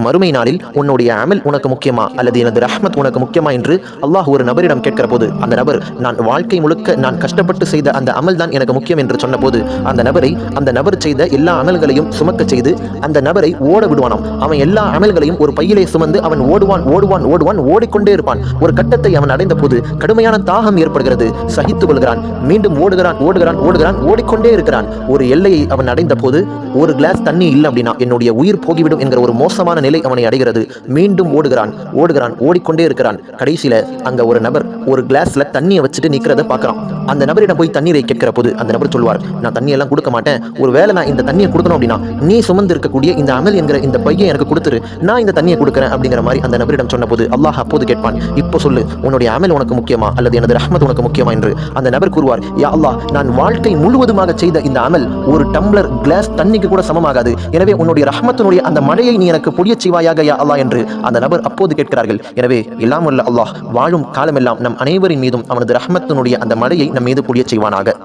மறுமை நாளில் உன்னுடைய அமல் உனக்கு முக்கியமா அல்லது எனது ரஹ்மத் உனக்கு முக்கியமா என்று அல்லாஹ் ஒரு நபரிடம் கேட்கிற போது அந்த நபர் நான் வாழ்க்கை முழுக்க நான் கஷ்டப்பட்டு செய்த அந்த அமல் தான் எனக்கு முக்கியம் என்று சொன்ன போது அந்த நபர் செய்த எல்லா அமல்களையும் சுமக்க செய்து அந்த நபரை ஓட விடுவானாம். அவன் எல்லா அமல்களையும் ஒரு பையிலே சுமந்து அவன் ஓடுவான் ஓடிக்கொண்டே இருப்பான். ஒரு கட்டத்தை அவன் அடைந்த போது கடுமையான தாகம் ஏற்படுகிறது. சகித்துக் கொள்கிறான். மீண்டும் ஓடுகிறான் ஓடிக்கொண்டே இருக்கிறான். ஒரு எல்லையை அவன் அடைந்த போது ஒரு கிளாஸ் தண்ணி இல்லை அப்படின்னா என்னுடைய உயிர் போகிவிடும் என்கிற ஒரு மோசமான நிலை அவனை அடைகிறது. மீண்டும் ஓடுகிறான் ஓடிக்கொண்டே இருக்கிறான். கடைசியில அங்க ஒரு நபர் ஒரு கிளாஸ்ல தண்ணியை வச்சுட்டு நிக்கிறத பார்க்கறான். அந்த நபரிடம் போய் தண்ணீரை கேட்கிற போது அந்த நபர் சொல்வார், நான் தண்ணியெல்லாம் கொடுக்க மாட்டேன், ஒருவேளை நான் இந்த தண்ணியை கொடுக்கணும் அப்படின்னா நீ சுமந்து இருக்கக்கூடிய இந்த அமல் என்கிற இந்த பையை எனக்கு கொடுத்துரு, நான் இந்த தண்ணியை கொடுக்குறேன் அப்படிங்கிற மாதிரி அந்த நபரிடம் சொன்ன போது அல்லாஹ் அப்போது கேட்பான், இப்போ சொல்லு உன்னுடைய அமல் உனக்கு முக்கியமா அல்லது எனது ரஹ்மத் உனக்கு முக்கியமா என்று. அந்த நபர் கூறுவார், யா அல்லாஹ், நான் வாழ்க்கை முழுவதுமாக செய்த இந்த அமல் ஒரு டம்ளர் கிளாஸ் தண்ணிக்கு கூட சமமாகாது, எனவே உன்னுடைய ரஹ்மத்தினுடைய அந்த மழையை நீ எனக்கு பொழிய செய்வாயாக யா அல்லாஹ் என்று அந்த நபர் அப்போது கேட்கிறார்கள். எனவே எல்லாம் வல்ல அல்லாஹ் வாழும் காலமெல்லாம் நம் அனைவரின் மீதும் அவனது ரஹ்மத்தினுடைய அந்த மழையை நம் மீது பொழிய செய்வானாக.